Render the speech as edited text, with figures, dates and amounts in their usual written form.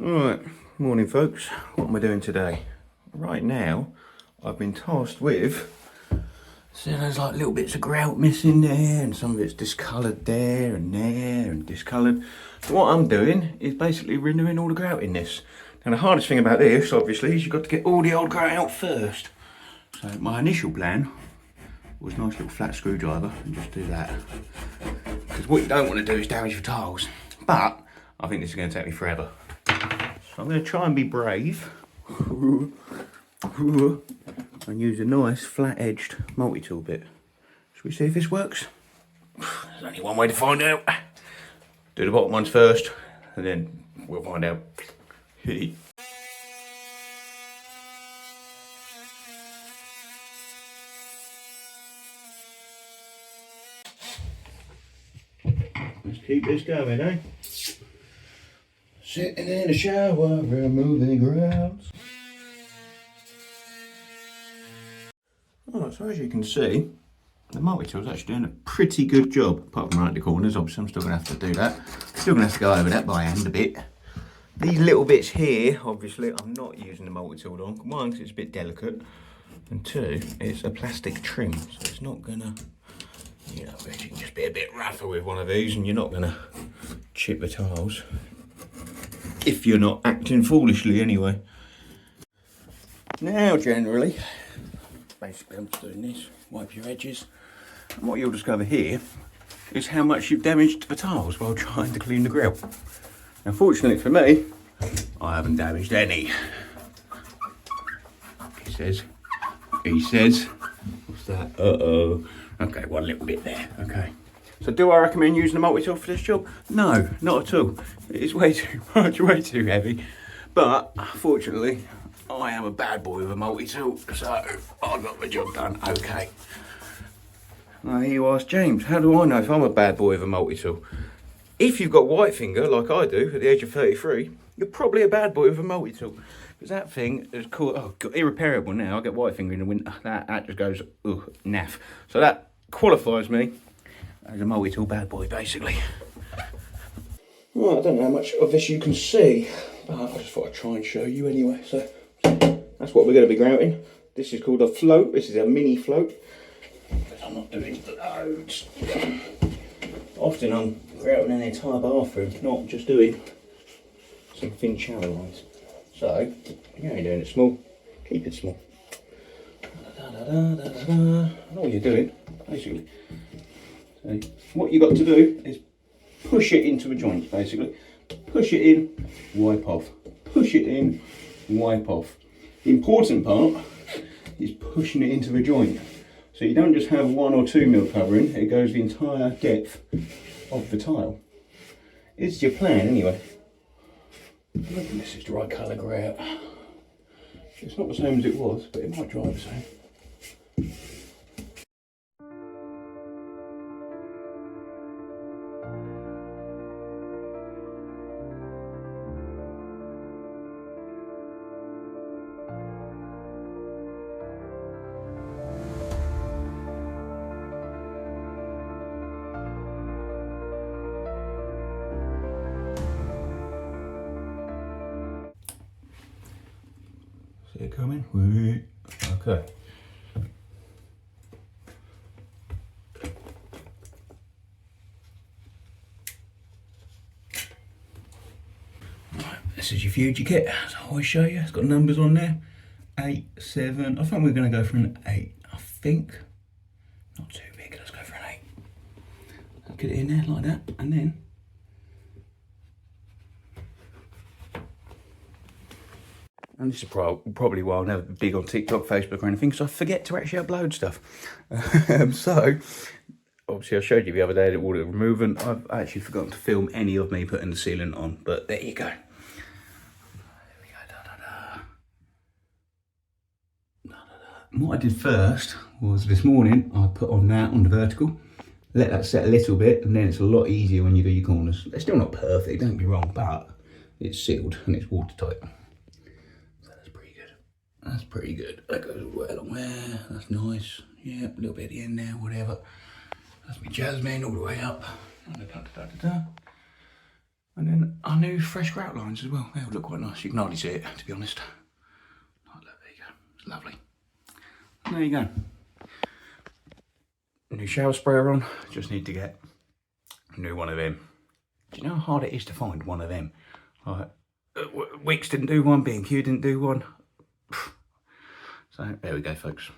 Alright, morning folks. What am I doing today? Right now, I've been tasked with, so there's like little bits of grout missing there, and some of it's discoloured there and discoloured. So what I'm doing is basically renewing all the grout in this. Now the hardest thing about this, obviously, is you've got to get all the old grout out first. So my initial plan was a nice little flat screwdriver and just do that. Because what you don't want to do is damage your tiles. But I think this is going to take me forever. So I'm going to try and be brave and use a nice flat-edged multi-tool bit. Should we see if this works? There's only one way to find out. Do the bottom ones first, and then we'll find out. Let's keep this going, eh? Sitting in the shower, removing grouts. Oh, so as you can see, the multi-tool's actually doing a pretty good job, apart from right at the corners. Obviously I'm still going to have to do that. Still going to have to go over that by hand a bit. These little bits here, obviously, I'm not using the multi-tool on. One, because it's a bit delicate, and two, it's a plastic trim, so it's not going to, you know, you can just be a bit rougher with one of these and you're not going to chip the tiles. If you're not acting foolishly anyway. Now generally, basically I'm just doing this, wipe your edges. And what you'll discover here is how much you've damaged the tiles while trying to clean the grout. Now fortunately for me, I haven't damaged any. He says, what's that? Uh-oh. Okay, one little bit there, okay. So do I recommend using a multi-tool for this job? No, not at all. It's way too much, way too heavy. But fortunately, I am a bad boy with a multi-tool, so I got the job done okay. Now here you ask James, how do I know if I'm a bad boy with a multi-tool? If you've got white finger, like I do, at the age of 33, you're probably a bad boy with a multi-tool. Because that thing is called, oh God, irreparable now. I get white finger in the winter, that just goes, naff. So that qualifies me as a multi-tool bad boy, basically. Well, I don't know how much of this you can see, but I just thought I'd try and show you anyway. So that's what we're going to be grouting. This is called a float. This is a mini float. Because I'm not doing loads. Often I'm grouting an entire bathroom, not just doing some thin shower lines. So, you ain't doing it small, keep it small. I know what you're doing, basically. So what you've got to do is push it into a joint, basically. Push it in, wipe off. Push it in, wipe off. The important part is pushing it into the joint. So you don't just have 1 or 2 mil covering, it goes the entire depth of the tile. It's your plan anyway. Hoping this is the right colour grout. It's not the same as it was, but it might dry the same. See it coming? Okay. Right, this is your future kit, as I always show you. It's got numbers on there. 8, 7. I think we're going to go for an 8. I think. Not too big. Let's go for an 8. I'll get it in there like that, and then. And this is probably why I'm never big on TikTok, Facebook or anything, because I forget to actually upload stuff. So, obviously I showed you the other day that all the removing, I've actually forgotten to film any of me putting the sealant on, but there you go. There we go, And what I did first was this morning, I put on that on the vertical, let that set a little bit, and then it's a lot easier when you do your corners. They're still not perfect, don't be wrong, but it's sealed and it's watertight. That's pretty good. That goes all the way along there. That's nice. Yeah, a little bit at the end there, whatever. That's my jasmine all the way up. And then our new fresh grout lines as well. They'll look quite nice. You can hardly see it, to be honest. Oh, look, there you go. It's lovely. And there you go. New shower sprayer on. Just need to get a new one of them. Do you know how hard it is to find one of them? Like, Wix didn't do one, B&Q didn't do one. So there we go, folks.